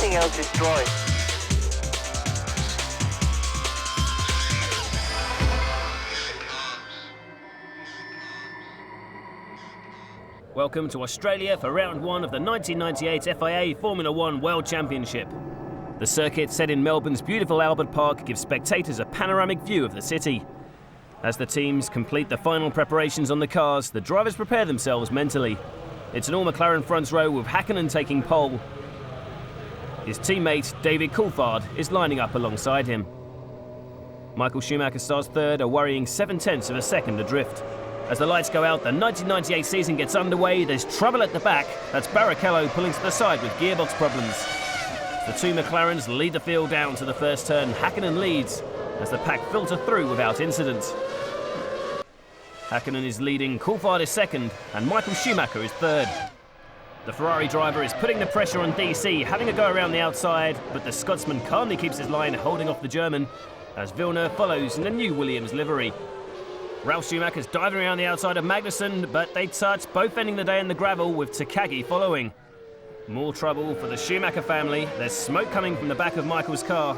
Everything else is dry. Welcome to Australia for round one of the 1998 FIA Formula One World Championship. The circuit set in Melbourne's beautiful Albert Park gives spectators a panoramic view of the city. As the teams complete the final preparations on the cars, the drivers prepare themselves mentally. It's an all-McLaren front row with Häkkinen taking pole. His teammate, David Coulthard, is lining up alongside him. Michael Schumacher starts third, a worrying 0.7 of a second adrift. As the lights go out, the 1998 season gets underway. There's trouble at the back. That's Barrichello pulling to the side with gearbox problems. The two McLarens lead the field down to the first turn. Häkkinen leads as the pack filter through without incident. Häkkinen is leading, Coulthard is second, and Michael Schumacher is third. The Ferrari driver is putting the pressure on DC, having a go around the outside, but the Scotsman calmly keeps his line, holding off the German, as Villeneuve follows in the new Williams livery. Ralf Schumacher's diving around the outside of Magnussen, but they touch, both ending the day in the gravel with Takagi following. More trouble for the Schumacher family. There's smoke coming from the back of Michael's car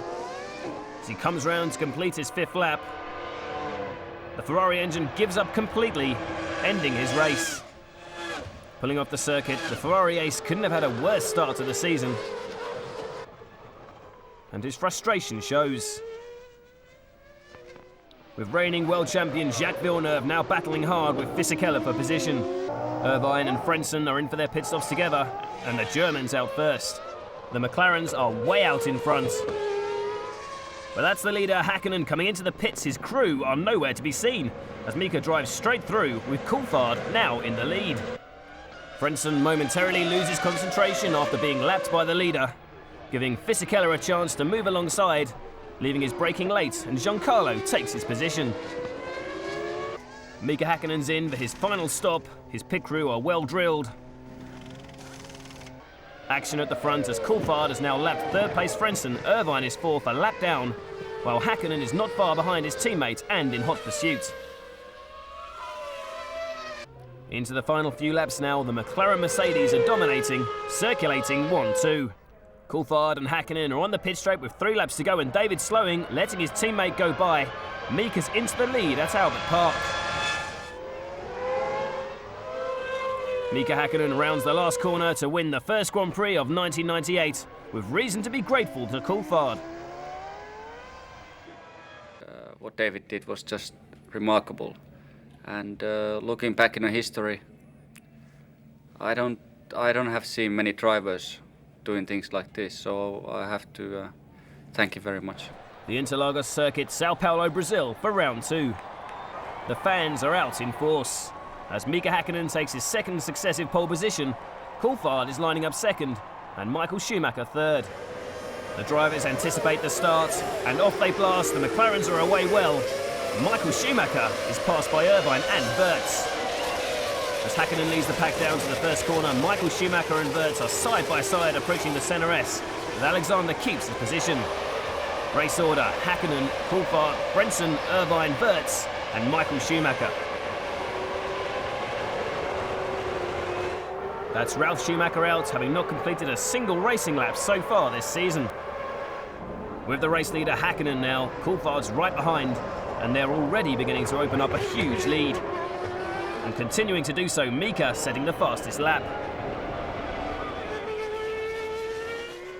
as he comes round to complete his fifth lap. The Ferrari engine gives up completely, ending his race. Pulling off the circuit, the Ferrari ace couldn't have had a worse start to the season. And his frustration shows. With reigning world champion Jacques Villeneuve now battling hard with Fisichella for position. Irvine and Frentzen are in for their pit stops together, and the Germans out first. The McLarens are way out in front. But that's the leader, Häkkinen, coming into the pits. His crew are nowhere to be seen, as Mika drives straight through, with Coulthard now in the lead. Frentzen momentarily loses concentration after being lapped by the leader, giving Fisichella a chance to move alongside, leaving his braking late, and Giancarlo takes his position. Mika Häkkinen's in for his final stop. His pit crew are well drilled. Action at the front as Coulthard has now lapped third place Frentzen. Irvine is fourth, a lap down, while Häkkinen is not far behind his teammate and in hot pursuit. Into the final few laps now, the McLaren Mercedes are dominating, circulating 1-2. Coulthard and Häkkinen are on the pit straight with 3 laps to go, and David slowing, letting his teammate go by. Mika's into the lead at Albert Park. Mika Häkkinen rounds the last corner to win the first Grand Prix of 1998, with reason to be grateful to Coulthard. What David did was just remarkable, and looking back in the history, I don't have seen many drivers doing things like this, so I have to thank you very much. The Interlagos circuit, Sao Paulo, Brazil, for round 2. The fans are out in force. As Mika Häkkinen takes his second successive pole position, Coulthard is lining up second, and Michael Schumacher third. The drivers anticipate the start, and off they blast. The McLarens are away well. Michael Schumacher is passed by Irvine and Wirtz. As Häkkinen leads the pack down to the first corner, Michael Schumacher and Wirtz are side by side approaching the centre S, with Alexander keeps his position. Race order: Häkkinen, Coulthard, Frentzen, Irvine, Wirtz, and Michael Schumacher. That's Ralf Schumacher out, having not completed a single racing lap so far this season. With the race leader Häkkinen now, Coulthard's right behind, and they're already beginning to open up a huge lead. And continuing to do so, Mika setting the fastest lap.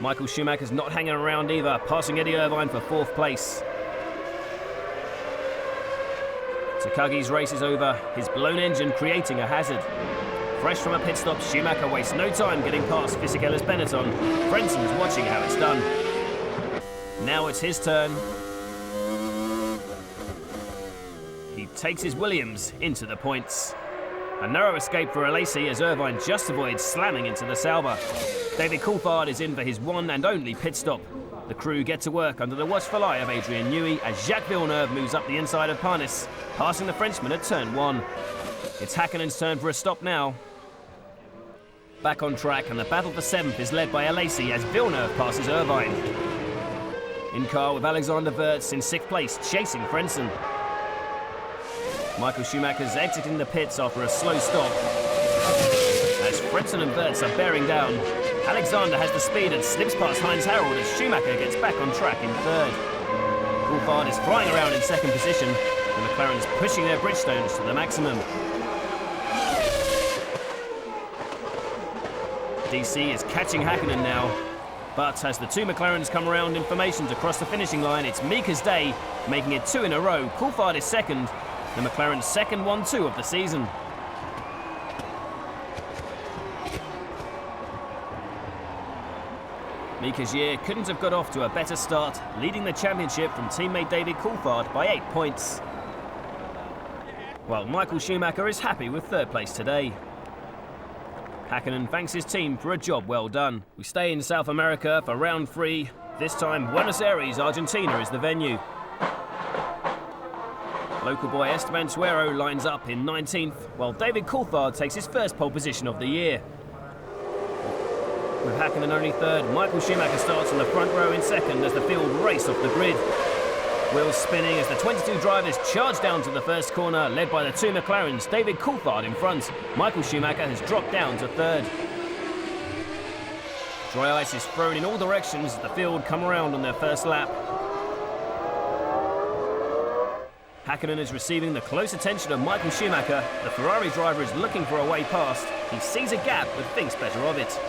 Michael Schumacher's not hanging around either, passing Eddie Irvine for 4th place. Takagi's race is over, his blown engine creating a hazard. Fresh from a pit stop, Schumacher wastes no time getting past Fisichella's Benetton. Frentzen's watching how it's done. Now it's his turn. He takes his Williams into the points. A narrow escape for Alesi as Irvine just avoids slamming into the Sauber. David Coulthard is in for his one and only pit stop. The crew get to work under the watchful eye of Adrian Newey as Jacques Villeneuve moves up the inside of Parnis, passing the Frenchman at turn 1. It's Häkkinen's turn for a stop now. Back on track, and the battle for 7th is led by Alesi as Villeneuve passes Irvine. In car with Alexander Wirtz in 6th place, chasing Frentzen. Michael Schumacher's exiting the pits after a slow stop. As Frentzen and Wirtz are bearing down, Alexander has the speed and slips past Heinz Harald as Schumacher gets back on track in third. Coulthard is flying around in second position. The McLarens pushing their Bridgestones to the maximum. DC is catching Häkkinen now. But as the two McLarens come around in formation to cross the finishing line, it's Mika's day, making it 2 in a row. Coulthard is second, the McLaren's second 1-2 of the season. Mika's year couldn't have got off to a better start, leading the championship from teammate David Coulthard by 8 points. While Michael Schumacher is happy with third place today. Häkkinen thanks his team for a job well done. We stay in South America for round 3. This time, Buenos Aires, Argentina is the venue. Local boy Esteban Suero lines up in 19th, while David Coulthard takes his first pole position of the year. With Häkkinen only third, Michael Schumacher starts in the front row in second as the field race off the grid. Wheels spinning as the 22 drivers charge down to the first corner, led by the two McLarens, David Coulthard in front. Michael Schumacher has dropped down to third. Dry ice is thrown in all directions as the field come around on their first lap. Häkkinen is receiving the close attention of Michael Schumacher. The Ferrari driver is looking for a way past. He sees a gap but thinks better of it.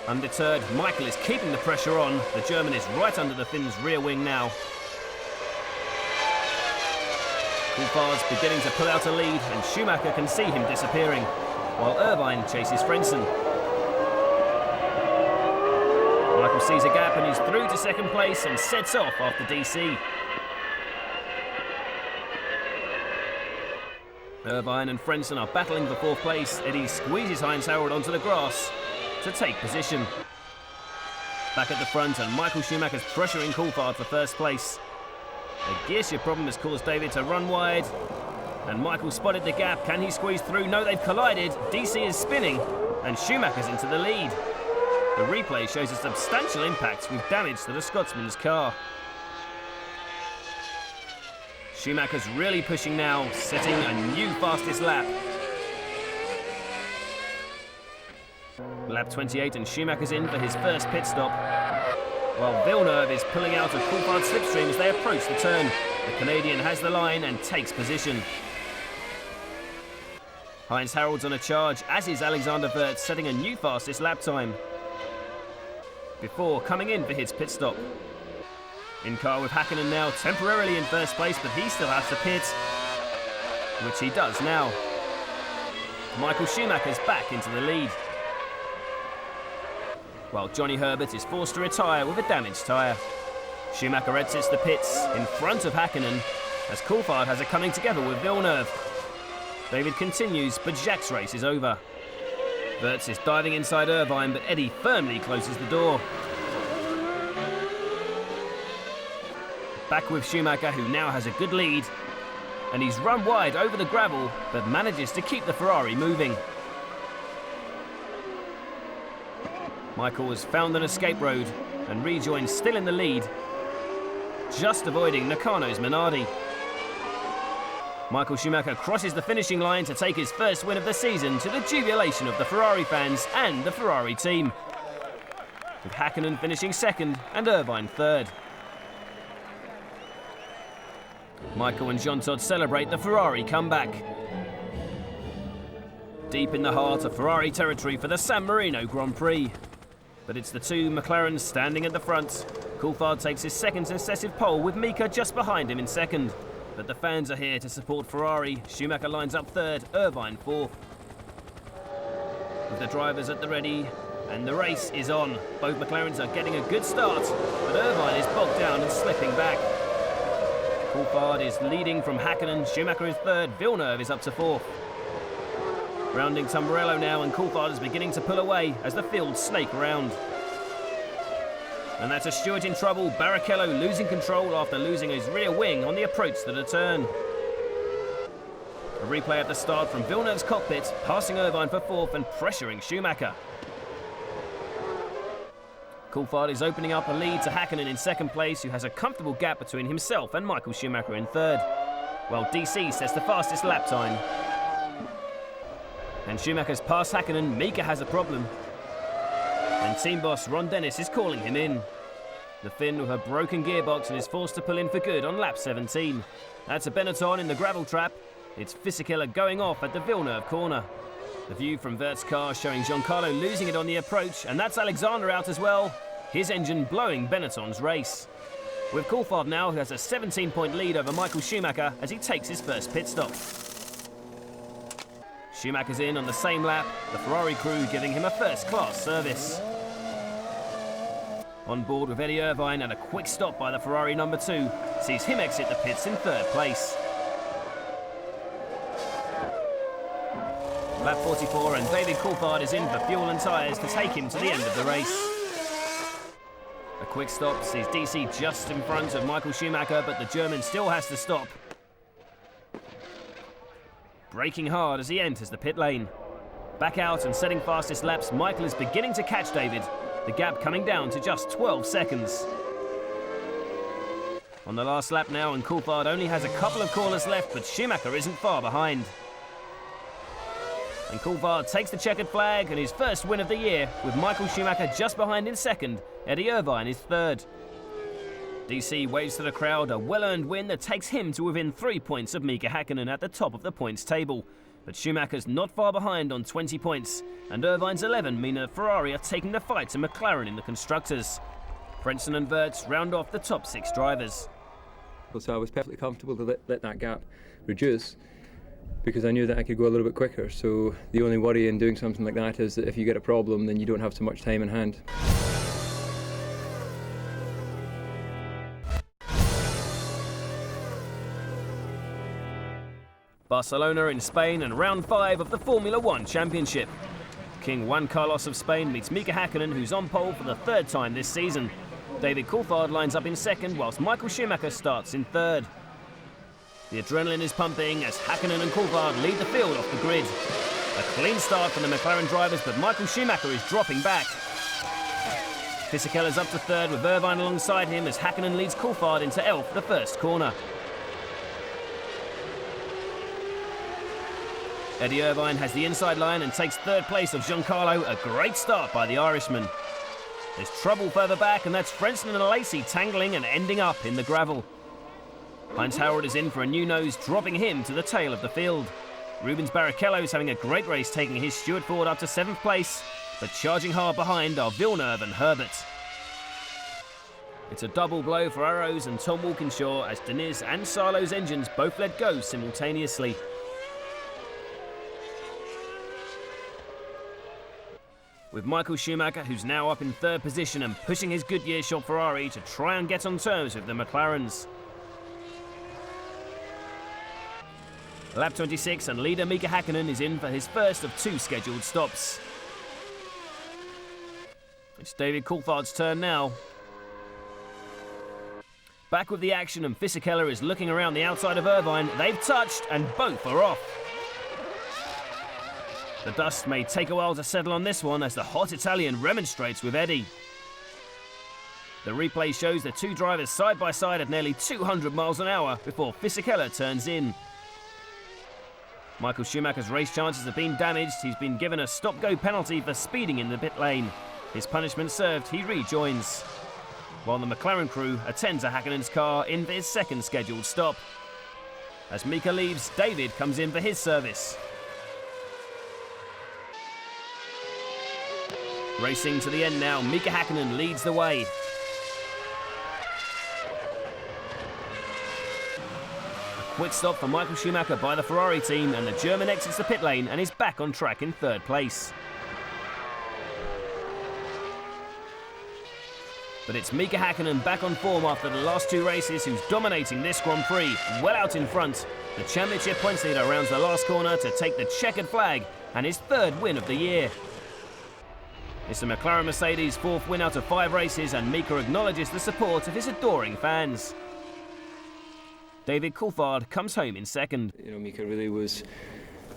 Undeterred, Michael is keeping the pressure on. The German is right under the Finn's rear wing now. Coulthard's beginning to pull out a lead, and Schumacher can see him disappearing, while Irvine chases Frentzen. Michael sees a gap and he's through to second place and sets off after DC. Irvine and Frentzen are battling for fourth place. Eddie squeezes Heinz Harald onto the grass to take position. Back at the front, and Michael Schumacher's pressuring Coulthard for first place. A gear shift problem has caused David to run wide, and Michael spotted the gap. Can he squeeze through? No, they've collided. DC is spinning, and Schumacher's into the lead. The replay shows a substantial impact with damage to the Scotsman's car. Schumacher's really pushing now, setting a new fastest lap. Lap 28 and Schumacher's in for his first pit stop, while Villeneuve is pulling out of Coulthard's slipstream as they approach the turn. The Canadian has the line and takes position. Heinz Harald's on a charge, as is Alexander Wirtz, setting a new fastest lap time before coming in for his pit stop. In car with Häkkinen now temporarily in first place, but he still has to pit, which he does now. Michael Schumacher's back into the lead, while Johnny Herbert is forced to retire with a damaged tyre. Schumacher exits the pits in front of Häkkinen as Coulthard has it coming together with Villeneuve. David continues, but Jacques' race is over. Wirtz is diving inside Irvine, but Eddie firmly closes the door. Back with Schumacher, who now has a good lead, and he's run wide over the gravel, but manages to keep the Ferrari moving. Michael has found an escape road and rejoins still in the lead, just avoiding Nakano's Minardi. Michael Schumacher crosses the finishing line to take his first win of the season, to the jubilation of the Ferrari fans and the Ferrari team, with Häkkinen finishing second and Irvine third. Michael and Jean Todt celebrate the Ferrari comeback. Deep in the heart of Ferrari territory for the San Marino Grand Prix. But it's the two McLarens standing at the front. Coulthard takes his second successive pole, with Mika just behind him in second. But the fans are here to support Ferrari. Schumacher lines up third, Irvine fourth. With the drivers at the ready, and the race is on. Both McLarens are getting a good start, but Irvine is bogged down and slipping back. Coulthard is leading from Häkkinen, Schumacher is third, Villeneuve is up to fourth. Rounding Tamburello now, and Coulthard is beginning to pull away as the field snake around. And that's a Stewart in trouble, Barrichello losing control after losing his rear wing on the approach to the turn. A replay at the start from Villeneuve's cockpit, passing Irvine for fourth and pressuring Schumacher. Coulthard is opening up a lead to Häkkinen in second place, who has a comfortable gap between himself and Michael Schumacher in third, while DC sets the fastest lap time. And Schumacher's past Häkkinen, Mika has a problem. And team boss Ron Dennis is calling him in. The Finn with a broken gearbox and is forced to pull in for good on lap 17. That's a Benetton in the gravel trap. It's Fisichella going off at the Villeneuve corner. The view from Vert's car showing Giancarlo losing it on the approach, and that's Alexander out as well. His engine blowing Benetton's race. With Coulthard now, who has a 17-point lead over Michael Schumacher as he takes his first pit stop. Schumacher's in on the same lap, the Ferrari crew giving him a first-class service. On board with Eddie Irvine, and a quick stop by the Ferrari number 2 sees him exit the pits in 3rd place. Lap 44 and David Coulthard is in for fuel and tyres to take him to the end of the race. A quick stop sees DC just in front of Michael Schumacher, but the German still has to stop. Braking hard as he enters the pit lane. Back out and setting fastest laps, Michael is beginning to catch David. The gap coming down to just 12 seconds. On the last lap now, and Coulthard only has a couple of corners left, but Schumacher isn't far behind. And Coulthard takes the checkered flag and his first win of the year, with Michael Schumacher just behind in 2nd, Eddie Irvine is 3rd. DC waves to the crowd, a well-earned win that takes him to within 3 points of Mika Häkkinen at the top of the points table. But Schumacher's not far behind on 20 points, and Irvine's 11 mean that Ferrari are taking the fight to McLaren in the Constructors. Frentzen and Wirtz round off the top 6 drivers. So I was perfectly comfortable to let that gap reduce, because I knew that I could go a little bit quicker. So the only worry in doing something like that is that if you get a problem, then you don't have so much time in hand. Barcelona in Spain and round 5 of the Formula 1 Championship. King Juan Carlos of Spain meets Mika Häkkinen, who's on pole for the 3rd time this season. David Coulthard lines up in 2nd, whilst Michael Schumacher starts in 3rd. The adrenaline is pumping as Häkkinen and Coulthard lead the field off the grid. A clean start for the McLaren drivers, but Michael Schumacher is dropping back. Fisichella's up to 3rd with Irvine alongside him as Häkkinen leads Coulthard into L for the first corner. Eddie Irvine has the inside line and takes 3rd place of Giancarlo, a great start by the Irishman. There's trouble further back, and that's Frentzen and Lacey tangling and ending up in the gravel. Heinz Howard is in for a new nose, dropping him to the tail of the field. Rubens Barrichello's having a great race, taking his Stewart Ford up to 7th place, but charging hard behind are Villeneuve and Herbert. It's a double blow for Arrows and Tom Walkinshaw as Deniz and Salo's engines both let go simultaneously. With Michael Schumacher, who's now up in 3rd position and pushing his Goodyear shop Ferrari to try and get on terms with the McLarens. Lap 26 and leader Mika Häkkinen is in for his first of 2 scheduled stops. It's David Coulthard's turn now. Back with the action, and Fisichella is looking around the outside of Irvine. They've touched and both are off. The dust may take a while to settle on this one as the hot Italian remonstrates with Eddie. The replay shows the 2 drivers side by side at nearly 200 miles an hour before Fisichella turns in. Michael Schumacher's race chances have been damaged. He's been given a stop-go penalty for speeding in the pit lane. His punishment served, he rejoins. While the McLaren crew attend to Häkkinen's car in for his 2nd scheduled stop. As Mika leaves, David comes in for his service. Racing to the end now, Mika Häkkinen leads the way. A quick stop for Michael Schumacher by the Ferrari team, and the German exits the pit lane and is back on track in 3rd place. But it's Mika Häkkinen back on form after the last 2 races, who's dominating this Grand Prix, well out in front. The championship points leader rounds the last corner to take the checkered flag and his 3rd win of the year. It's the McLaren Mercedes' 4th win out of 5 races, and Mika acknowledges the support of his adoring fans. David Coulthard comes home in 2nd. You know, Mika really was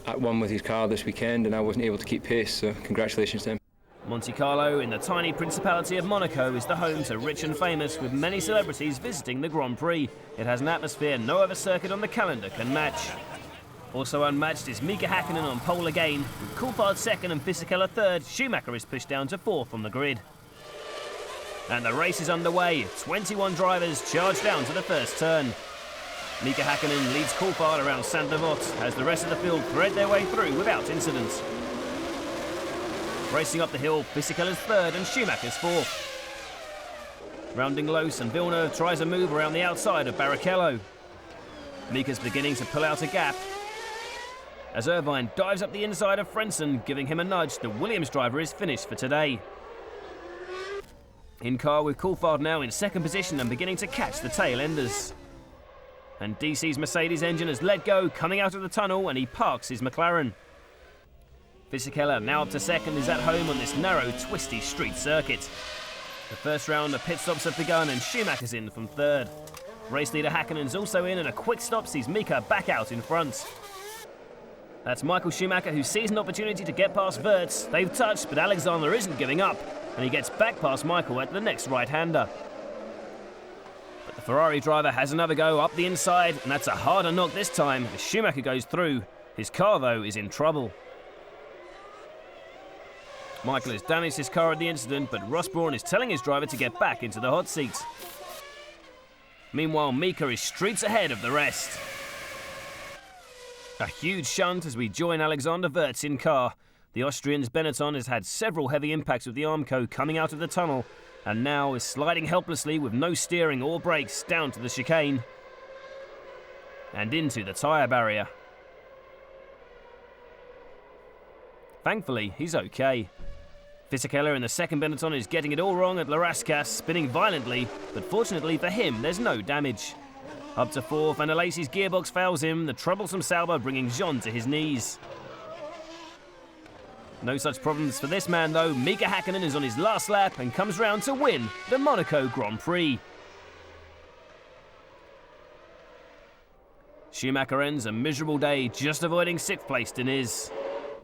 at one with his car this weekend, and I wasn't able to keep pace, so congratulations to him. Monte Carlo in the tiny Principality of Monaco is the home to rich and famous, with many celebrities visiting the Grand Prix. It has an atmosphere no other circuit on the calendar can match. Also unmatched is Mika Hakkinen on pole again. With Coulthard second and Fisichella third, Schumacher is pushed down to fourth on the grid. And the race is underway. 21 drivers charge down to the first turn. Mika Hakkinen leads Coulthard around Saint-Devote as the rest of the field thread their way through without incident. Racing up the hill, Fisichella's third and Schumacher's fourth. Rounding Los and Villeneuve tries a move around the outside of Barrichello. Mika's beginning to pull out a gap as Irvine dives up the inside of Frentzen, giving him a nudge. The Williams driver is finished for today. In car with Coulthard now in second position and beginning to catch the tail enders. And DC's Mercedes engine has let go, coming out of the tunnel, and he parks his McLaren. Fisichella, now up to second, is at home on this narrow, twisty street circuit. The first round of pit stops have begun and Schumacher's in from third. Race leader Hakkinen's also in, and a quick stop sees Mika back out in front. That's Michael Schumacher, who sees an opportunity to get past Wirtz. They've touched, but Alexander isn't giving up, and he gets back past Michael at the next right-hander. But the Ferrari driver has another go up the inside, and that's a harder knock this time as Schumacher goes through. His car, though, is in trouble. Michael has damaged his car at the incident, but Ross Brawn is telling his driver to get back into the hot seat. Meanwhile, Mika is streets ahead of the rest. A huge shunt as we join Alexander Wirtz in car. The Austrian's Benetton has had several heavy impacts with the Armco coming out of the tunnel, and now is sliding helplessly with no steering or brakes down to the chicane and into the tyre barrier. Thankfully, he's okay. Fisichella in the second Benetton is getting it all wrong at La Rascasse, spinning violently, but fortunately for him, there's no damage. Up to fourth, and Alesi's gearbox fails him, the troublesome Sauber bringing Jean to his knees. No such problems for this man though. Mika Hakkinen is on his last lap and comes round to win the Monaco Grand Prix. Schumacher ends a miserable day, just avoiding sixth place Diniz.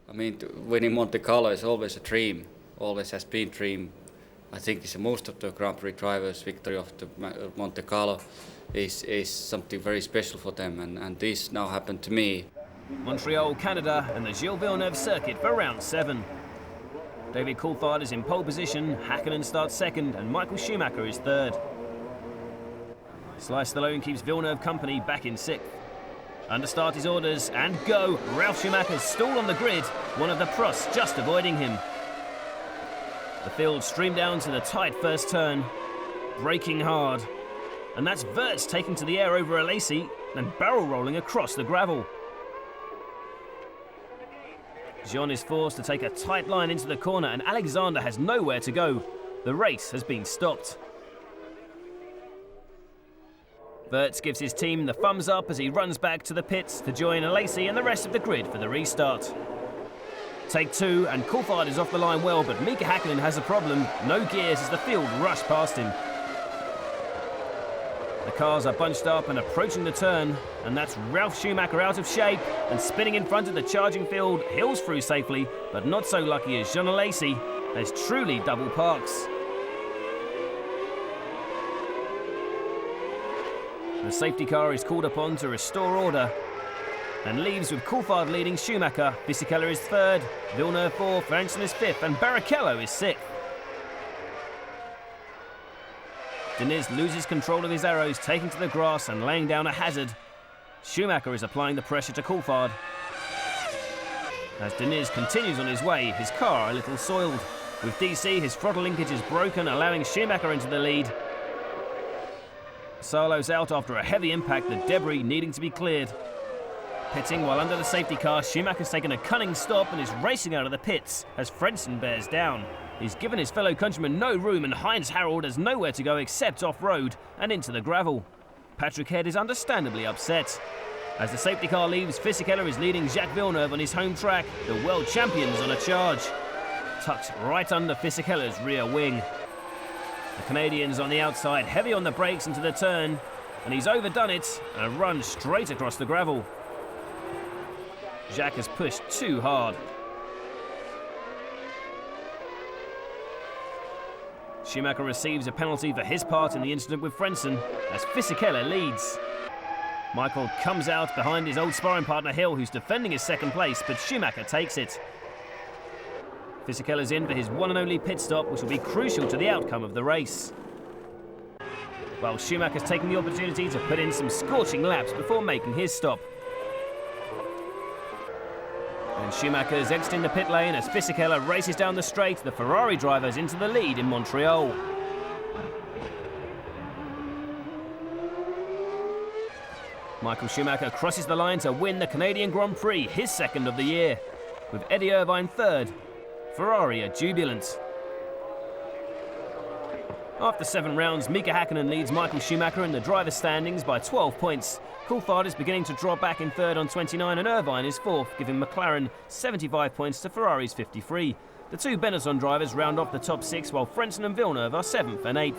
I mean, winning Monte Carlo is always a dream, always has been a dream. I think it's most of the Grand Prix drivers' victory of the Monte Carlo is something very special for them, and this now happened to me. Montreal, Canada, and the Gilles Villeneuve circuit for round 7. David Coulthard is in pole position, Hakkinen starts second, and Michael Schumacher is third. Sly Stallone keeps Villeneuve company back in sixth. Understart his orders, and go! Ralf Schumacher's stalled on the grid, one of the Prosts just avoiding him. The field streamed down to the tight first turn, braking hard. And that's Wirtz taking to the air over Alesi and barrel rolling across the gravel. Jean is forced to take a tight line into the corner, and Alexander has nowhere to go. The race has been stopped. Wirtz gives his team the thumbs up as he runs back to the pits to join Alesi and the rest of the grid for the restart. Take two, and Coulthard is off the line well, but Mika Hakkinen has a problem. No gears as the field rush past him. The cars are bunched up and approaching the turn, and that's Ralf Schumacher out of shape and spinning in front of the charging field, hills through safely, but not so lucky as Jean Alesi, as truly double parks. The safety car is called upon to restore order and leaves with Coulthard leading Schumacher. Fisichella is third, Villeneuve fourth, Frentzen is fifth, and Barrichello is sixth. Diniz loses control of his arrows, taking to the grass and laying down a hazard. Schumacher is applying the pressure to Coulthard. As Diniz continues on his way, his car a little soiled. With DC, his throttle linkage is broken, allowing Schumacher into the lead. Salo's out after a heavy impact, the debris needing to be cleared. Pitting while under the safety car, Schumacher's taken a cunning stop and is racing out of the pits as Frentzen bears down. He's given his fellow countryman no room, and Heinz Harald has nowhere to go except off-road and into the gravel. Patrick Head is understandably upset. As the safety car leaves, Fisichella is leading Jacques Villeneuve on his home track. The world champion's on a charge. Tucked right under Fisichella's rear wing. The Canadian's on the outside, heavy on the brakes into the turn, and he's overdone it and runs straight across the gravel. Jacques has pushed too hard. Schumacher receives a penalty for his part in the incident with Frentzen as Fisichella leads. Michael comes out behind his old sparring partner Hill, who's defending his second place, but Schumacher takes it. Fisichella's in for his one and only pit stop, which will be crucial to the outcome of the race. While Schumacher's taking the opportunity to put in some scorching laps before making his stop. And Schumacher's exiting the pit lane as Fisichella races down the straight. The Ferrari driver's into the lead in Montreal. Michael Schumacher crosses the line to win the Canadian Grand Prix, his second of the year. With Eddie Irvine third, Ferrari are jubilant. After 7 rounds, Mika Häkkinen leads Michael Schumacher in the driver's standings by 12 points. Coulthard is beginning to drop back in third on 29 and Irvine is fourth, giving McLaren 75 points to Ferrari's 53. The two Benetton drivers round off the top 6, while Frentzen and Villeneuve are 7th and 8th.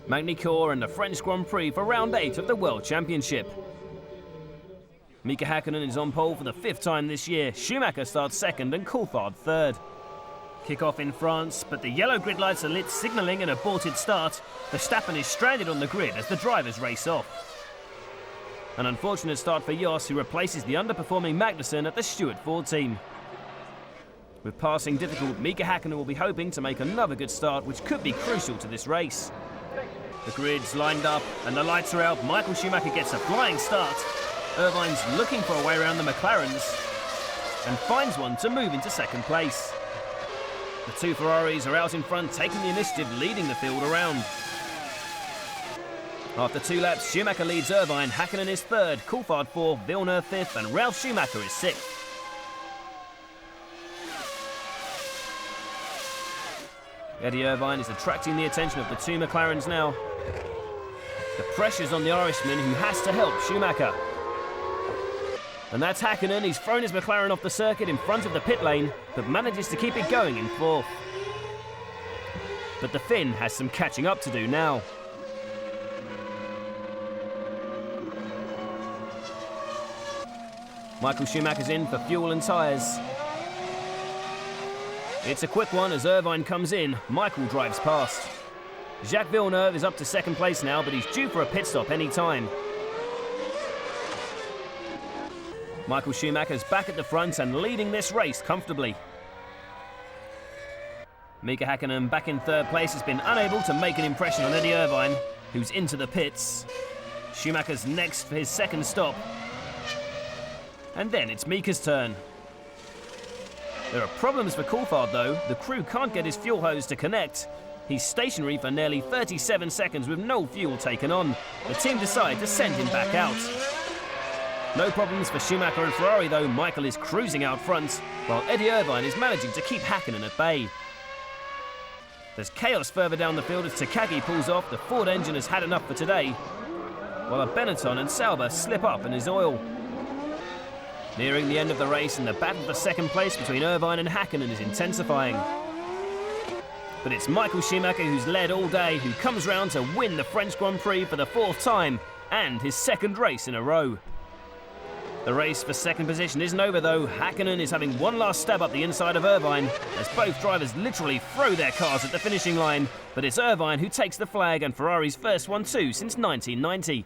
Magny-Cours and the French Grand Prix for round 8 of the World Championship. Mika Häkkinen is on pole for the 5th time this year. Schumacher starts second and Coulthard third. Kick-off in France, but the yellow grid lights are lit, signalling an aborted start. Verstappen is stranded on the grid as the drivers race off. An unfortunate start for Jos, who replaces the underperforming Magnussen at the Stewart Ford team. With passing difficult, Mika Häkkinen will be hoping to make another good start, which could be crucial to this race. The grid's lined up and the lights are out. Michael Schumacher gets a flying start. Irvine's looking for a way around the McLarens and finds one to move into second place. The two Ferraris are out in front, taking the initiative, leading the field around. After 2 laps, Schumacher leads Irvine, Häkkinen is third, Coulthard 4th, Villeneuve 5th and Ralf Schumacher is 6th. Eddie Irvine is attracting the attention of the two McLarens now. The pressure's on the Irishman, who has to help Schumacher. And that's Häkkinen. He's thrown his McLaren off the circuit in front of the pit lane, but manages to keep it going in 4th. But the Finn has some catching up to do now. Michael Schumacher's in for fuel and tyres. It's a quick one as Irvine comes in. Michael drives past. Jacques Villeneuve is up to second place now, but he's due for a pit stop any time. Michael Schumacher's back at the front and leading this race comfortably. Mika Häkkinen, back in third place, has been unable to make an impression on Eddie Irvine, who's into the pits. Schumacher's next for his second stop. And then it's Mika's turn. There are problems for Coulthard though. The crew can't get his fuel hose to connect. He's stationary for nearly 37 seconds with no fuel taken on. The team decide to send him back out. No problems for Schumacher and Ferrari though. Michael is cruising out front, while Eddie Irvine is managing to keep Häkkinen at bay. There's chaos further down the field as Takagi pulls off. The Ford engine has had enough for today, while a Benetton and Sauber slip up in his oil. Nearing the end of the race, and the battle for second place between Irvine and Häkkinen is intensifying. But it's Michael Schumacher, who's led all day, who comes round to win the French Grand Prix for the 4th time and his second race in a row. The race for second position isn't over though. Häkkinen is having one last stab up the inside of Irvine as both drivers literally throw their cars at the finishing line. But it's Irvine who takes the flag, and Ferrari's first one too since 1990.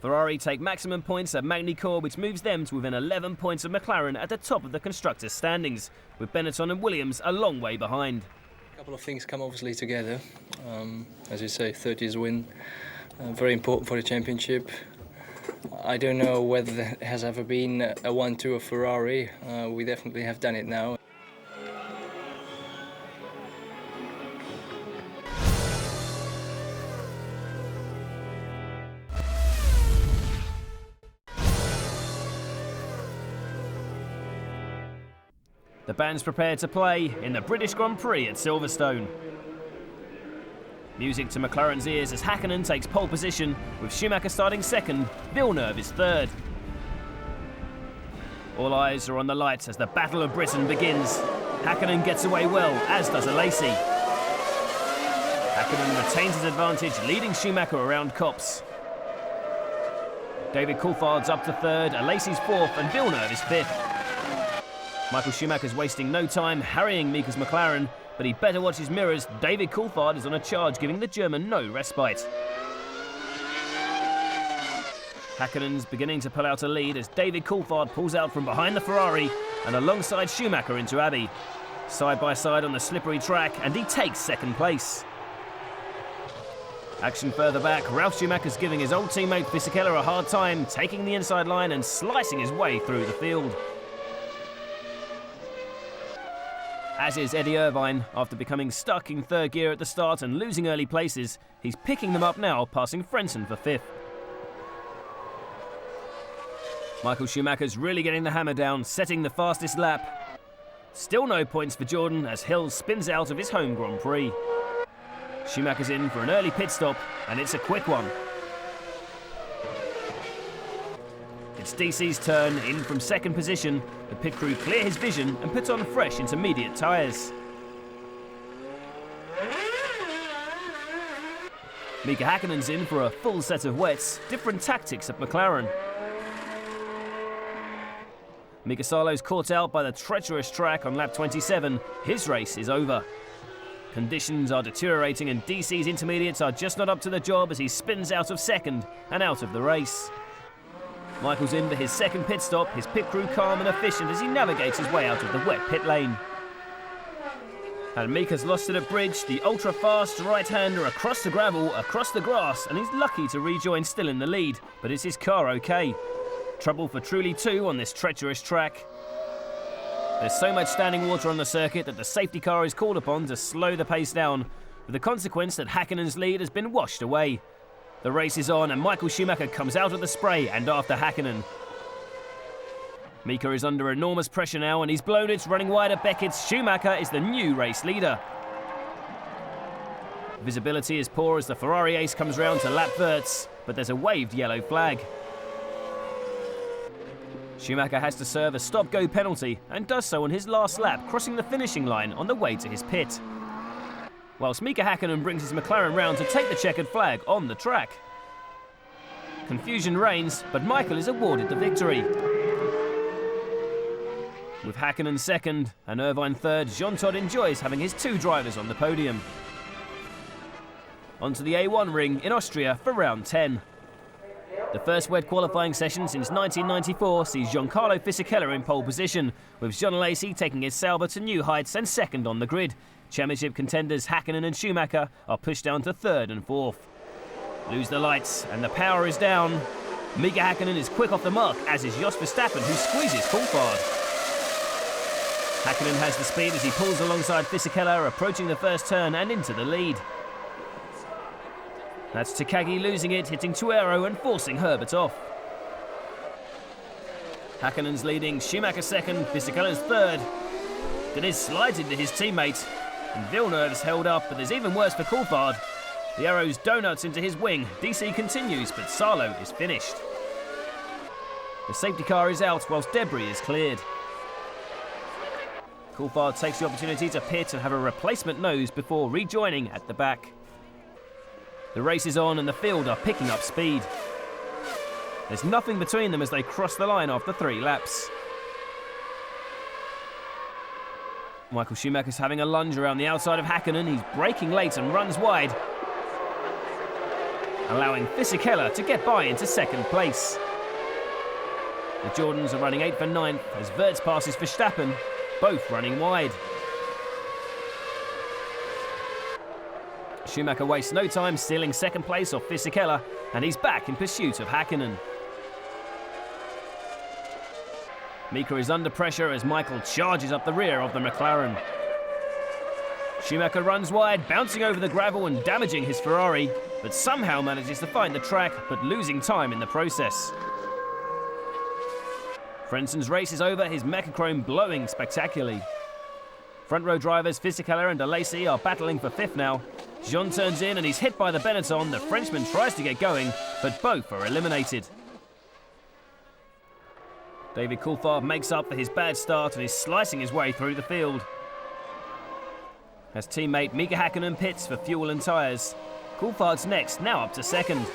Ferrari take maximum points at Magny-Cours, which moves them to within 11 points of McLaren at the top of the constructors' standings, with Benetton and Williams a long way behind. A couple of things come obviously together. As you say, 30th win, very important for the championship. I don't know whether there has ever been a 1-2 of Ferrari. We definitely have done it now. The band's prepared to play in the British Grand Prix at Silverstone. Music to McLaren's ears as Häkkinen takes pole position, with Schumacher starting second, Villeneuve is third. All eyes are on the lights as the Battle of Britain begins. Häkkinen gets away well, as does Alesi. Häkkinen retains his advantage, leading Schumacher around Copse. David Coulthard's up to third, Alesi's fourth, and Villeneuve is fifth. Michael Schumacher's wasting no time harrying Mika's McLaren, but he'd better watch his mirrors. David Coulthard is on a charge, giving the German no respite. Häkkänen's beginning to pull out a lead as David Coulthard pulls out from behind the Ferrari and alongside Schumacher into Abbey. Side by side on the slippery track, and he takes second place. Action further back, Ralf Schumacher's giving his old teammate Fisichella a hard time, taking the inside line and slicing his way through the field. As is Eddie Irvine. After becoming stuck in third gear at the start and losing early places, he's picking them up now, passing Frentzen for fifth. Michael Schumacher's really getting the hammer down, setting the fastest lap. Still no points for Jordan as Hill spins out of his home Grand Prix. Schumacher's in for an early pit stop, and it's a quick one. It's DC's turn, in from second position. The pit crew clear his vision and put on fresh intermediate tyres. Mika Häkkinen's in for a full set of wets, different tactics at McLaren. Mika Salo's caught out by the treacherous track on lap 27. His race is over. Conditions are deteriorating and DC's intermediates are just not up to the job as he spins out of second and out of the race. Michael's in for his second pit stop, his pit crew calm and efficient as he navigates his way out of the wet pit lane. And Mika's lost it at bridge, the ultra-fast right-hander across the gravel, across the grass, and he's lucky to rejoin still in the lead, but is his car okay? Trouble for Trulli too on this treacherous track. There's so much standing water on the circuit that the safety car is called upon to slow the pace down, with the consequence that Häkkinen's lead has been washed away. The race is on and Michael Schumacher comes out of the spray and after Häkkinen. Mika is under enormous pressure now and he's blown it, running wide at Beckett's. Schumacher is the new race leader. Visibility is poor as the Ferrari ace comes round to lap Wirtz, but there's a waved yellow flag. Schumacher has to serve a stop-go penalty and does so on his last lap, crossing the finishing line on the way to his pit. Whilst Mika Häkkinen brings his McLaren round to take the checkered flag on the track. Confusion reigns, but Michael is awarded the victory. With Häkkinen second and Irvine third, Jean Todt enjoys having his two drivers on the podium. Onto the A1 ring in Austria for round 10. The first wet qualifying session since 1994 sees Giancarlo Fisichella in pole position, with Jean Alesi taking his Sauber to new heights and second on the grid. Championship contenders Häkkinen and Schumacher are pushed down to third and fourth. Lose the lights and the power is down. Mika Häkkinen is quick off the mark, as is Jos Verstappen, who squeezes Coulthard. Häkkinen has the speed as he pulls alongside Fisichella, approaching the first turn and into the lead. That's Takagi losing it, hitting Tuero and forcing Herbert off. Häkkinen's leading, Schumacher second, Fisichella's third. Deniz slides into his teammate, and Villeneuve's held up, but there's even worse for Coulthard. The arrows donuts into his wing. DC continues, but Salo is finished. The safety car is out whilst debris is cleared. Coulthard takes the opportunity to pit and have a replacement nose before rejoining at the back. The race is on and the field are picking up speed. There's nothing between them as they cross the line after 3 laps. Michael Schumacher's having a lunge around the outside of Häkkinen. He's braking late and runs wide, allowing Fisichella to get by into second place. The Jordans are running 8th and 9th as Wirtz passes Verstappen, both running wide. Schumacher wastes no time stealing second place off Fisichella, and he's back in pursuit of Häkkinen. Mika is under pressure as Michael charges up the rear of the McLaren. Schumacher runs wide, bouncing over the gravel and damaging his Ferrari, but somehow manages to find the track, but losing time in the process. Frentzen's race is over, his Mechachrome blowing spectacularly. Front row drivers Fisichella and Alesi are battling for 5th now. Jean turns in and he's hit by the Benetton. The Frenchman tries to get going, but both are eliminated. David Coulthard makes up for his bad start and is slicing his way through the field. As teammate Mika Häkkinen pits for fuel and tyres. Coulthard's next, now up to second.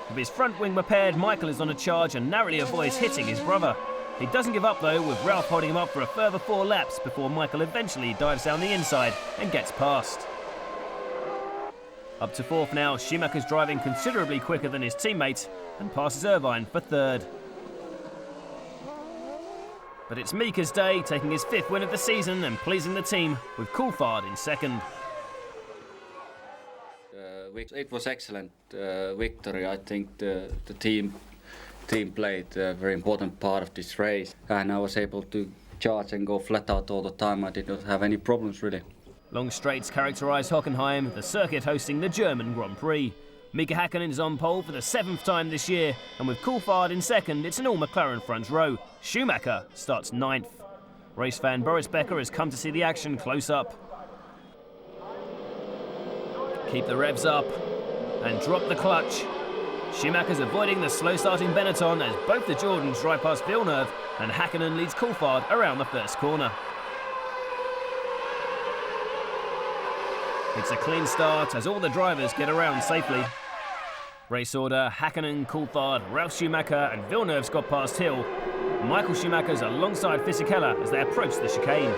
With his front wing repaired, Michael is on a charge and narrowly avoids hitting his brother. He doesn't give up though, with Ralf holding him up for a further 4 laps before Michael eventually dives down the inside and gets past. Up to fourth now, Schumacher's driving considerably quicker than his teammate and passes Irvine for third. But it's Mika's day, taking his 5th win of the season and pleasing the team with Coulthard in second. It was excellent victory. I think the team played a very important part of this race, and I was able to charge and go flat out all the time. I did not have any problems really. Long straights characterise Hockenheim, the circuit hosting the German Grand Prix. Mika Häkkinen is on pole for the 7th time this year, and with Coulthard in second, it's an all-McLaren front row. Schumacher starts 9th. Race fan Boris Becker has come to see the action close up. Keep the revs up and drop the clutch. Schumacher's avoiding the slow-starting Benetton as both the Jordans drive past Villeneuve, and Häkkinen leads Coulthard around the first corner. It's a clean start as all the drivers get around safely. Race order: Häkkinen, Coulthard, Ralf Schumacher and Villeneuve's got past Hill. Michael Schumacher's alongside Fisichella as they approach the chicane.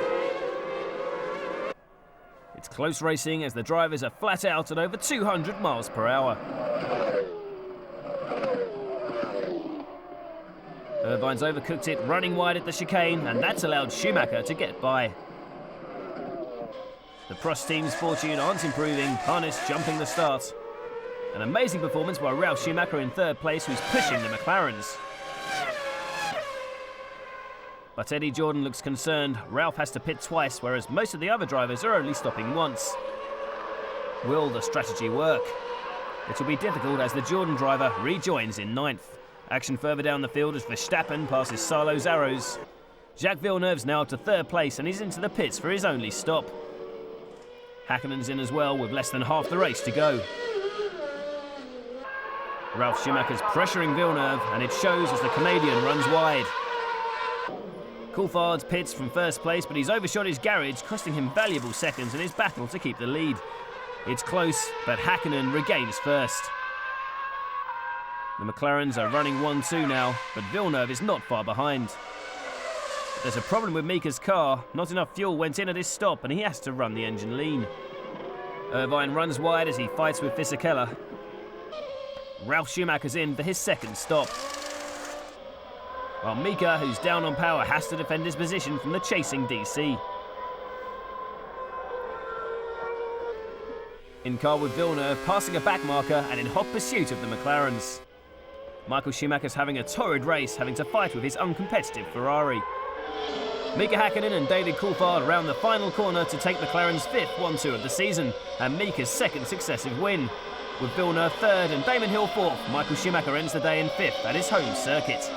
It's close racing as the drivers are flat out at over 200 miles per hour. Irvine's overcooked it, running wide at the chicane, and that's allowed Schumacher to get by. The Prost team's fortune aren't improving, Harness jumping the start. An amazing performance by Ralf Schumacher in third place, who's pushing the McLarens. But Eddie Jordan looks concerned. Ralf has to pit twice, whereas most of the other drivers are only stopping once. Will the strategy work? It will be difficult as the Jordan driver rejoins in 9th. Action further down the field as Verstappen passes Salo's arrows. Jacques Villeneuve's now up to third place and he's into the pits for his only stop. Häkkinen's in as well with less than half the race to go. Ralf Schumacher's pressuring Villeneuve and it shows as the Canadian runs wide. Coulthard pits from first place, but he's overshot his garage, costing him valuable seconds in his battle to keep the lead. It's close, but Häkkinen regains first. The McLarens are running 1-2 now, but Villeneuve is not far behind. There's a problem with Mika's car. Not enough fuel went in at his stop, and he has to run the engine lean. Irvine runs wide as he fights with Fisichella. Ralf Schumacher's in for his second stop. While Mika, who's down on power, has to defend his position from the chasing DC. In car with Villeneuve, passing a back marker and in hot pursuit of the McLarens. Michael Schumacher's having a torrid race, having to fight with his uncompetitive Ferrari. Mika Häkkinen and David Coulthard round the final corner to take McLaren's 5th 1-2 of the season and Mika's 2nd successive win. With Villeneuve 3rd and Damon Hill 4th, Michael Schumacher ends the day in 5th at his home circuit.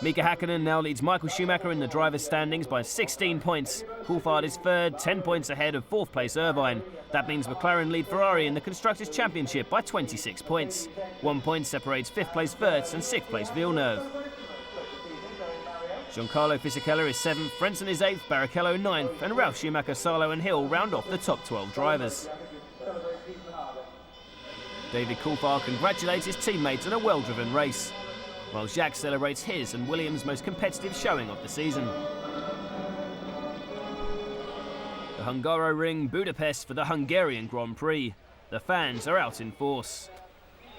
Mika Häkkinen now leads Michael Schumacher in the drivers' standings by 16 points. Coulthard is 3rd, 10 points ahead of 4th place Irvine. That means McLaren lead Ferrari in the Constructors' Championship by 26 points. 1 point separates 5th place Wirtz and 6th place Villeneuve. Giancarlo Fisichella is 7th, Frentzen is 8th, Barrichello 9th, and Ralf Schumacher, Salo and Hill round off the top 12 drivers. David Coulthard congratulates his teammates on a well-driven race, while Jacques celebrates his and Williams' most competitive showing of the season. The Hungaroring Budapest for the Hungarian Grand Prix. The fans are out in force.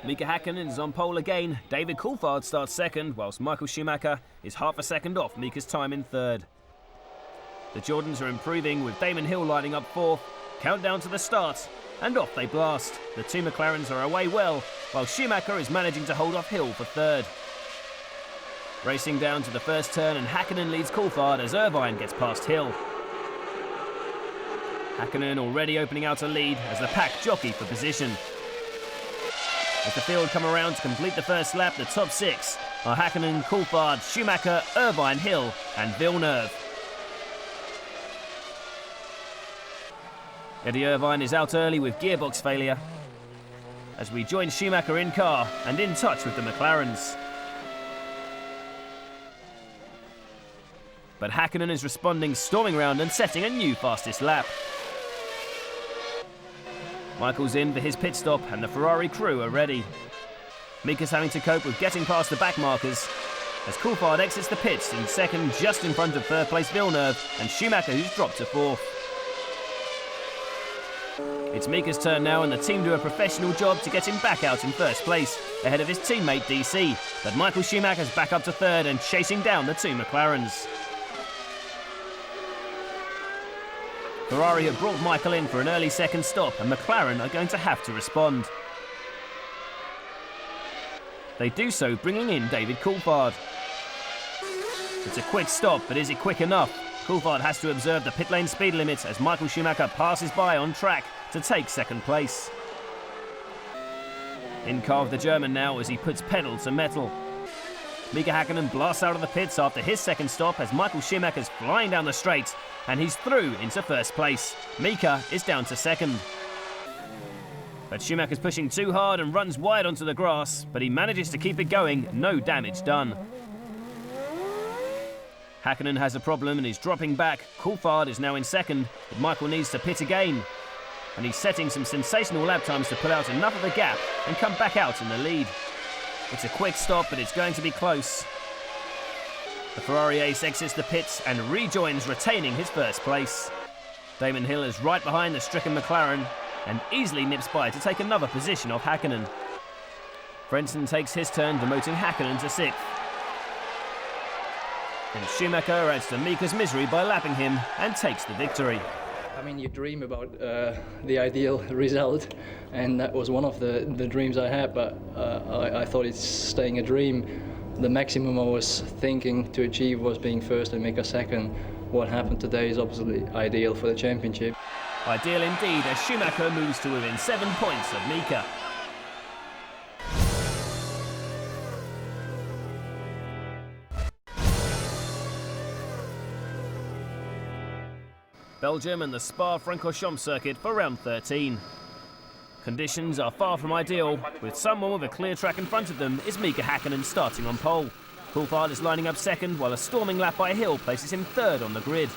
Mika Häkkinen is on pole again. David Coulthard starts 2nd, whilst Michael Schumacher is half a second off Mika's time in 3rd. The Jordans are improving with Damon Hill lining up 4th. Countdown to the start, and off they blast. The two McLarens are away well, while Schumacher is managing to hold off Hill for 3rd. Racing down to the first turn and Häkkinen leads Coulthard as Irvine gets past Hill. Häkkinen already opening out a lead as the pack jockey for position. As the field come around to complete the first lap, the top 6 are Häkkinen, Coulthard, Schumacher, Irvine, Hill and Villeneuve. Eddie Irvine is out early with gearbox failure as we join Schumacher in car and in touch with the McLarens. But Häkkinen is responding, storming round and setting a new fastest lap. Michael's in for his pit stop and the Ferrari crew are ready. Mika's having to cope with getting past the back markers as Coulthard exits the pits in 2nd, just in front of 3rd place Villeneuve and Schumacher, who's dropped to 4th. It's Mika's turn now, and the team do a professional job to get him back out in first place, ahead of his teammate DC. But Michael Schumacher's back up to third and chasing down the two McLarens. Ferrari have brought Michael in for an early second stop, and McLaren are going to have to respond. They do so, bringing in David Coulthard. It's a quick stop, but is it quick enough? Coulthard has to observe the pit lane speed limit as Michael Schumacher passes by on track to take second place. In carved the German now as he puts pedal to metal. Mika Häkkinen blasts out of the pits after his second stop as Michael Schumacher's flying down the straight, and he's through into first place. Mika is down to second. But Schumacher's pushing too hard and runs wide onto the grass, but he manages to keep it going, no damage done. Häkkinen has a problem and is dropping back. Coulthard is now in second, but Michael needs to pit again. And he's setting some sensational lap times to pull out enough of the gap and come back out in the lead. It's a quick stop, but it's going to be close. The Ferrari ace exits the pits and rejoins, retaining his first place. Damon Hill is right behind the stricken McLaren and easily nips by to take another position off Häkkinen. Frentzen takes his turn, demoting Häkkinen to sixth. And Schumacher adds to Mika's misery by lapping him and takes the victory. I mean, you dream about the ideal result, and that was one of the dreams I had, but I thought it's staying a dream. The maximum I was thinking to achieve was being first and make a second. What happened today is obviously ideal for the championship. Ideal indeed, as Schumacher moves to within 7 points of Mika. Belgium and the Spa-Francorchamps circuit for round 13. Conditions are far from ideal. With someone with a clear track in front of them is Mika Häkkinen starting on pole. Coulthard is lining up second, while a storming lap by Hill places him third on the grid.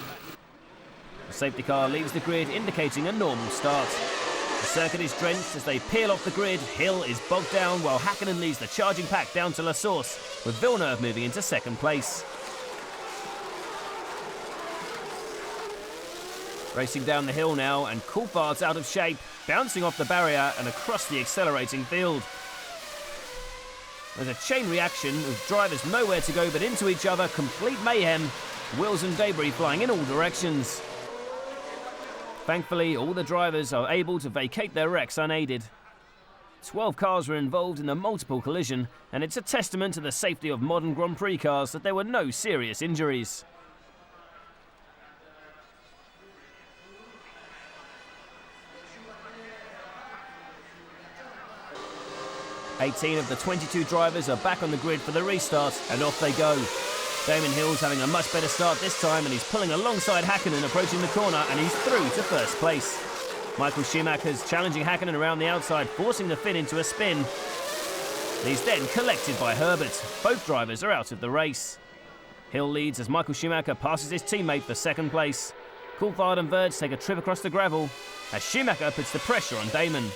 The safety car leaves the grid, indicating a normal start. The circuit is drenched as they peel off the grid. Hill is bogged down, while Häkkinen leads the charging pack down to La Source, with Villeneuve moving into second place. Racing down the hill now, and Coulthard's out of shape, bouncing off the barrier and across the accelerating field. There's a chain reaction with drivers nowhere to go but into each other, complete mayhem, wheels and debris flying in all directions. Thankfully, all the drivers are able to vacate their wrecks unaided. 12 cars were involved in the multiple collision, and it's a testament to the safety of modern Grand Prix cars that there were no serious injuries. 18 of the 22 drivers are back on the grid for the restart, and off they go. Damon Hill's having a much better start this time, and he's pulling alongside Häkkinen approaching the corner, and he's through to first place. Michael Schumacher's challenging Häkkinen around the outside, forcing the Finn into a spin. He's then collected by Herbert. Both drivers are out of the race. Hill leads as Michael Schumacher passes his teammate for second place. Coulthard and Verge take a trip across the gravel as Schumacher puts the pressure on Damon.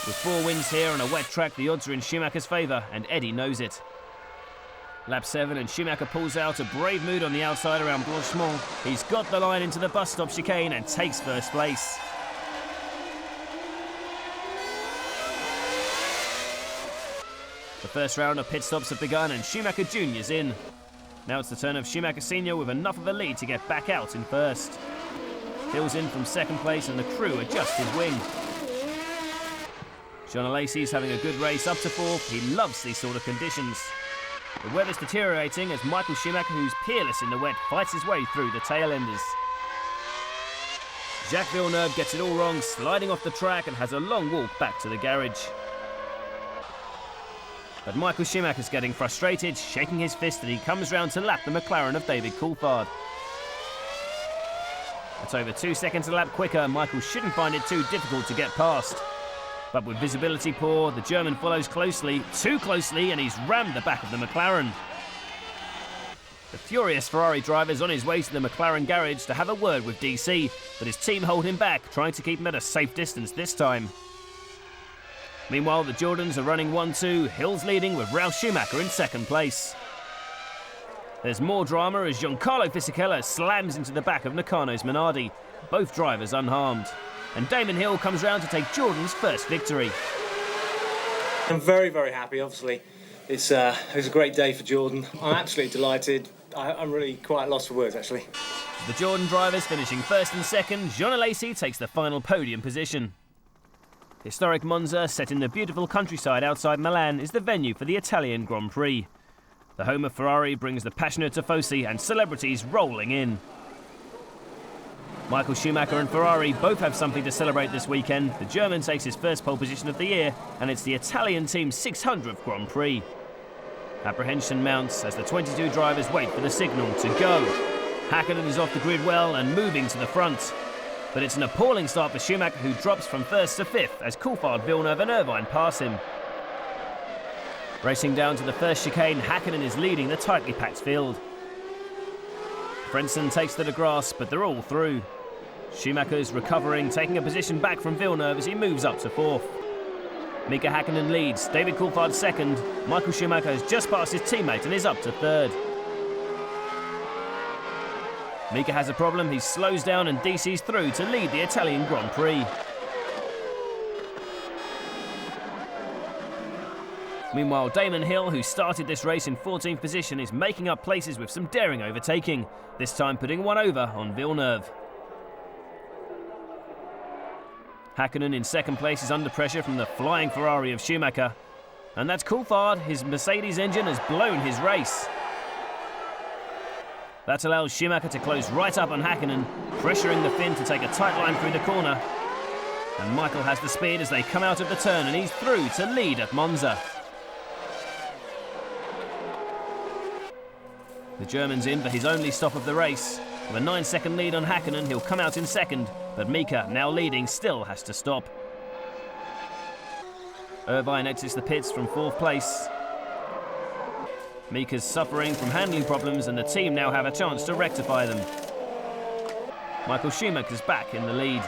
With 4 wins here on a wet track, the odds are in Schumacher's favour, and Eddie knows it. Lap 7, and Schumacher pulls out a brave mood on the outside around Blanchemont. He's got the line into the bus stop chicane and takes first place. The first round of pit stops have begun, and Schumacher Jr.'s in. Now it's the turn of Schumacher Sr. with enough of a lead to get back out in first. Hill's in from second place, and the crew adjust his wing. John Lacey's having a good race up to fourth. He loves these sort of conditions. The weather's deteriorating as Michael Schumacher, who's peerless in the wet, fights his way through the tail-enders. Jacques Villeneuve gets it all wrong, sliding off the track, and has a long walk back to the garage. But Michael Schumacher's getting frustrated, shaking his fist, and he comes round to lap the McLaren of David Coulthard. At over 2 seconds a lap quicker, Michael shouldn't find it too difficult to get past. But with visibility poor, the German follows closely, too closely, and he's rammed the back of the McLaren. The furious Ferrari driver's on his way to the McLaren garage to have a word with DC, but his team hold him back, trying to keep him at a safe distance this time. Meanwhile, the Jordans are running 1-2, Hill's leading with Ralf Schumacher in second place. There's more drama as Giancarlo Fisichella slams into the back of Nakano's Minardi, both drivers unharmed. and Damon Hill comes round to take Jordan's first victory. I'm very, very happy, obviously. It was a great day for Jordan. I'm absolutely delighted. I'm really quite lost for words, actually. The Jordan drivers finishing first and second, Jean Alesi takes the final podium position. Historic Monza, set in the beautiful countryside outside Milan, is the venue for the Italian Grand Prix. The home of Ferrari brings the passionate tifosi and celebrities rolling in. Michael Schumacher and Ferrari both have something to celebrate this weekend. The German takes his first pole position of the year, and it's the Italian team's 600th Grand Prix. Apprehension mounts as the 22 drivers wait for the signal to go. Häkkinen is off the grid well and moving to the front. But it's an appalling start for Schumacher, who drops from first to fifth as Coulthard, Villeneuve and Irvine pass him. Racing down to the first chicane, Häkkinen is leading the tightly packed field. Frentzen takes to the grass, but they're all through. Schumacher's recovering, taking a position back from Villeneuve as he moves up to fourth. Mika Häkkinen leads, David Coulthard second. Michael Schumacher has just passed his teammate and is up to third. Mika has a problem, he slows down and DC's through to lead the Italian Grand Prix. Meanwhile, Damon Hill, who started this race in 14th position, is making up places with some daring overtaking, this time putting one over on Villeneuve. Häkkinen in second place is under pressure from the flying Ferrari of Schumacher. And that's Coulthard, his Mercedes engine has blown his race. That allows Schumacher to close right up on Häkkinen, pressuring the Finn to take a tight line through the corner. And Michael has the speed as they come out of the turn, and he's through to lead at Monza. The German's in for his only stop of the race. With a 9-second lead on Häkkinen, he'll come out in second, but Mika, now leading, still has to stop. Irvine exits the pits from fourth place. Mika's suffering from handling problems, and the team now have a chance to rectify them. Michael Schumacher's back in the lead.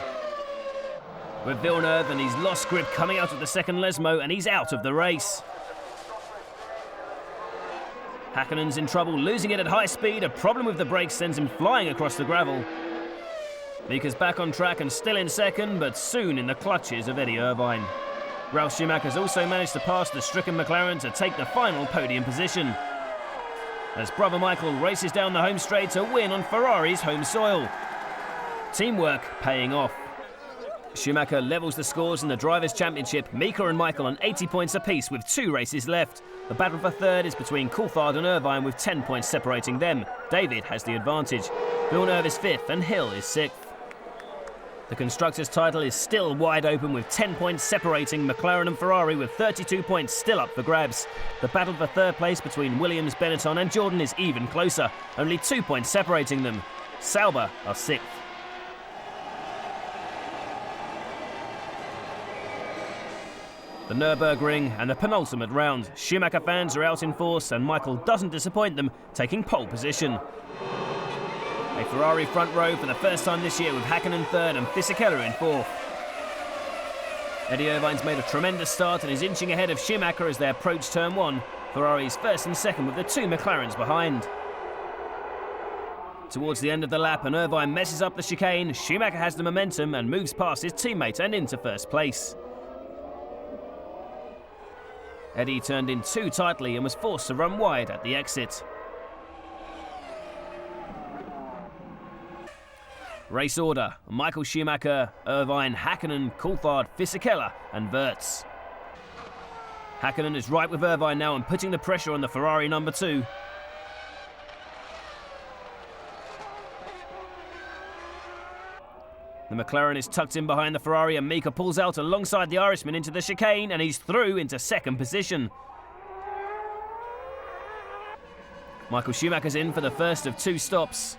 With Villeneuve, and he's lost grip coming out of the second Lesmo, and he's out of the race. Häkkinen's in trouble, losing it at high speed. A problem with the brakes sends him flying across the gravel. Mika's back on track and still in second, but soon in the clutches of Eddie Irvine. Ralf Schumacher's also managed to pass the stricken McLaren to take the final podium position, as brother Michael races down the home straight to win on Ferrari's home soil. Teamwork paying off. Schumacher levels the scores in the Drivers' Championship. Mika and Michael on 80 points apiece with 2 races left. The battle for third is between Coulthard and Irvine with 10 points separating them. David has the advantage. Villeneuve is 5th and Hill is 6th. The Constructors' title is still wide open with 10 points separating McLaren and Ferrari, with 32 points still up for grabs. The battle for third place between Williams, Benetton and Jordan is even closer, only 2 points separating them. Sauber are 6th. The Nürburgring and the penultimate round. Schumacher fans are out in force and Michael doesn't disappoint them, taking pole position. A Ferrari front row for the first time this year with Häkkinen third and Fisichella in fourth. Eddie Irvine's made a tremendous start and is inching ahead of Schumacher as they approach turn 1. Ferrari's first and second with the 2 McLarens behind. Towards the end of the lap, and Irvine messes up the chicane, Schumacher has the momentum and moves past his teammate and into first place. Eddie turned in too tightly and was forced to run wide at the exit. Race order: Michael Schumacher, Irvine, Häkkinen, Coulthard, Fisichella and Wirtz. Häkkinen is right with Irvine now and putting the pressure on the Ferrari number 2. The McLaren is tucked in behind the Ferrari and Mika pulls out alongside the Irishman into the chicane and he's through into second position. Michael Schumacher's in for the first of 2 stops,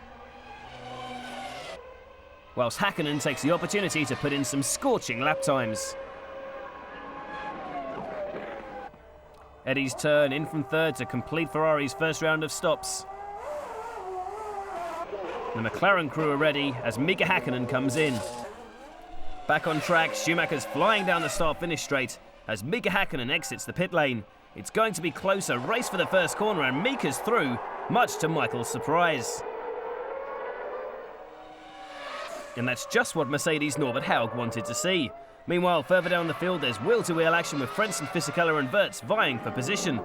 whilst Häkkinen takes the opportunity to put in some scorching lap times. Eddie's turn in from third to complete Ferrari's first round of stops. The McLaren crew are ready as Mika Häkkinen comes in. Back on track, Schumacher's flying down the start-finish straight as Mika Häkkinen exits the pit lane. It's going to be close, a race for the first corner, and Mika's through, much to Michael's surprise. And that's just what Mercedes' Norbert Haug wanted to see. Meanwhile, further down the field, there's wheel-to-wheel action with Frentzen, Fisichella and Wirtz vying for position.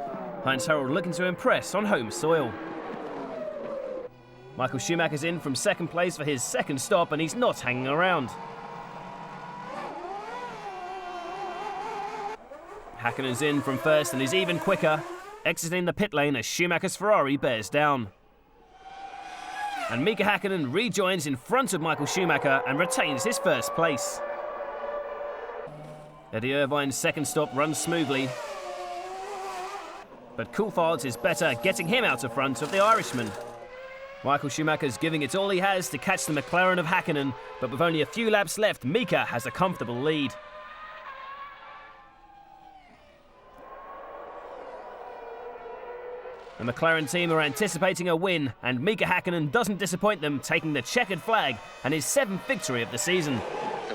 Heinz-Harald looking to impress on home soil. Michael Schumacher's in from second place for his second stop, and he's not hanging around. Häkkönen's in from first and is even quicker, exiting the pit lane as Schumacher's Ferrari bears down. And Mika Häkkinen rejoins in front of Michael Schumacher and retains his first place. Eddie Irvine's second stop runs smoothly, but Coulthard's is better, getting him out of front of the Irishman. Michael Schumacher's giving it all he has to catch the McLaren of Häkkinen, but with only a few laps left, Mika has a comfortable lead. The McLaren team are anticipating a win, and Mika Häkkinen doesn't disappoint them, taking the checkered flag and his 7th victory of the season.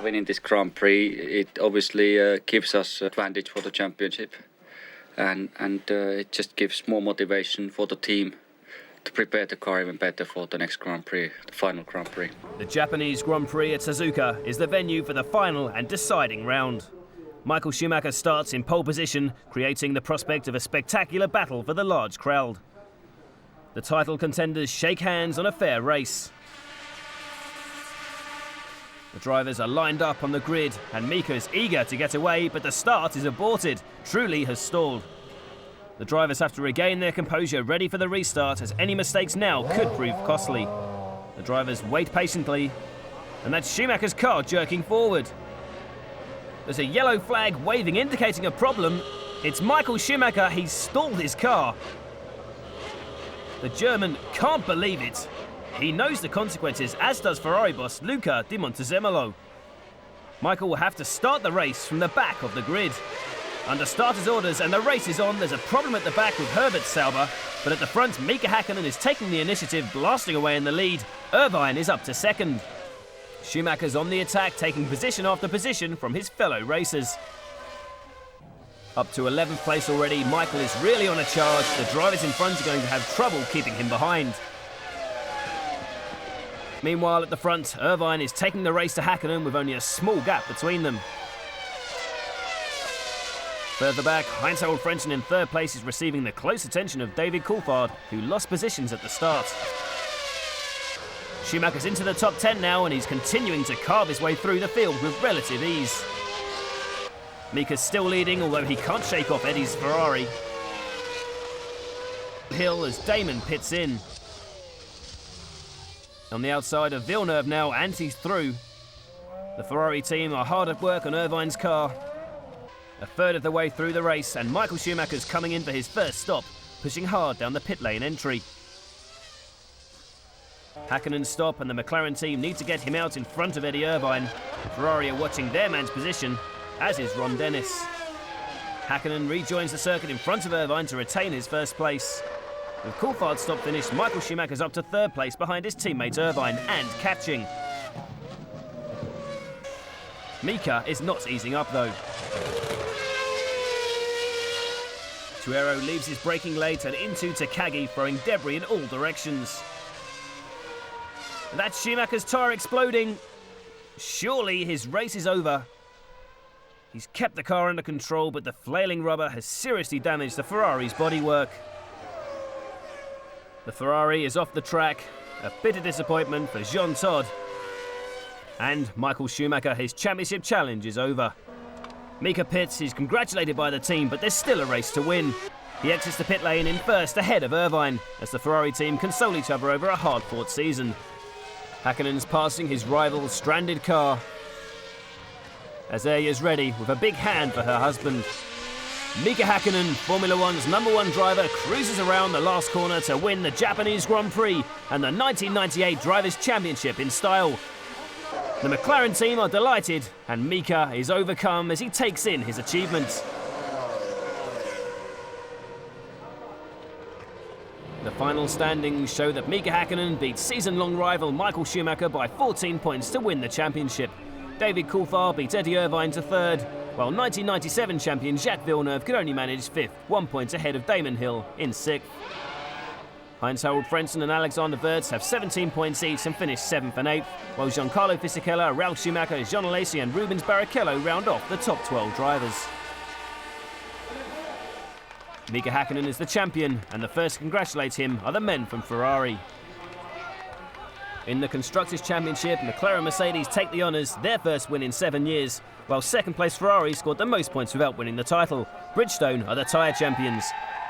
Winning this Grand Prix, it obviously gives us advantage for the championship, and it just gives more motivation for the team to prepare the car even better for the next Grand Prix, the final Grand Prix. The Japanese Grand Prix at Suzuka is the venue for the final and deciding round. Michael Schumacher starts in pole position, creating the prospect of a spectacular battle for the large crowd. The title contenders shake hands on a fair race. The drivers are lined up on the grid, and Mika is eager to get away, but the start is aborted. Trulli has stalled. The drivers have to regain their composure, ready for the restart, as any mistakes now could prove costly. The drivers wait patiently, and that's Schumacher's car jerking forward. There's a yellow flag waving, indicating a problem. It's Michael Schumacher, he's stalled his car. The German can't believe it. He knows the consequences, as does Ferrari boss Luca Di Montezemolo. Michael will have to start the race from the back of the grid. Under starter's orders and the race is on, there's a problem at the back with Herbert Sauber, but at the front, Mika Häkkinen is taking the initiative, blasting away in the lead. Irvine is up to second. Schumacher's on the attack, taking position after position from his fellow racers. Up to 11th place already, Michael is really on a charge. The drivers in front are going to have trouble keeping him behind. Meanwhile, at the front, Irvine is taking the race to Häkkinen with only a small gap between them. Further back, Heinz-Harald Frentzen in third place is receiving the close attention of David Coulthard, who lost positions at the start. Schumacher's into the top 10 now, and he's continuing to carve his way through the field with relative ease. Mika's still leading, although he can't shake off Eddie's Ferrari. Hill as Damon pits in. On the outside of Villeneuve now, and he's through. The Ferrari team are hard at work on Irvine's car. A third of the way through the race, and Michael Schumacher's coming in for his first stop, pushing hard down the pit lane entry. Häkkinen's stop, and the McLaren team need to get him out in front of Eddie Irvine. Ferrari are watching their man's position, as is Ron Dennis. Häkkinen rejoins the circuit in front of Irvine to retain his first place. With Coulthard's stop finished, Michael Schumacher's up to third place behind his teammate Irvine and catching. Mika is not easing up though. Tuero leaves his braking late and into Takagi, throwing debris in all directions. That's Schumacher's tyre exploding. Surely his race is over. He's kept the car under control, but the flailing rubber has seriously damaged the Ferrari's bodywork. The Ferrari is off the track, a bitter disappointment for Jean Todt. And Michael Schumacher, his championship challenge is over. Mika pits, he's congratulated by the team, but there's still a race to win. He exits the pit lane in first ahead of Irvine, as the Ferrari team console each other over a hard-fought season. Häkkinen's passing his rival's stranded car. Azaria is ready with a big hand for her husband. Mika Häkkinen, Formula One's #1 driver, cruises around the last corner to win the Japanese Grand Prix and the 1998 Drivers' Championship in style. The McLaren team are delighted, and Mika is overcome as he takes in his achievements. The final standings show that Mika Häkkinen beat season-long rival Michael Schumacher by 14 points to win the championship. David Coulthard beat Eddie Irvine to third, while 1997 champion Jacques Villeneuve could only manage fifth, 1 point ahead of Damon Hill in sixth. Heinz-Harald Frentzen and Alexander Wirtz have 17 points each and finish 7th and 8th, while Giancarlo Fisichella, Ralf Schumacher, Jean Alesi and Rubens Barrichello round off the top 12 drivers. Mika Hakkinen is the champion, and the first to congratulate him are the men from Ferrari. In the Constructors' Championship, McLaren and Mercedes take the honours, their first win in 7 years, while second place Ferrari scored the most points without winning the title. Bridgestone are the tyre champions.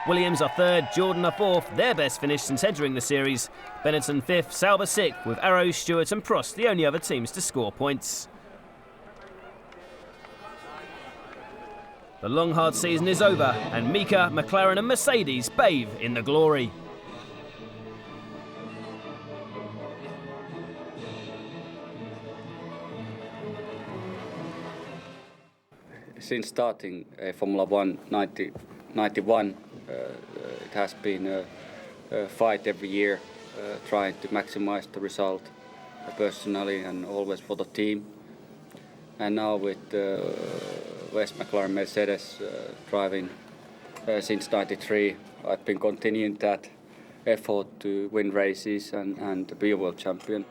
Williams are third, Jordan are fourth, their best finish since entering the series. Benetton fifth, Sauber sixth, with Arrow, Stewart and Prost the only other teams to score points. The long hard season is over, and Mika, McLaren and Mercedes bathe in the glory. Since starting Formula 1 91, it has been a fight every year, trying to maximize the result personally and always for the team. And now with West McLaren Mercedes driving since '93, I've been continuing that effort to win races and be a world champion.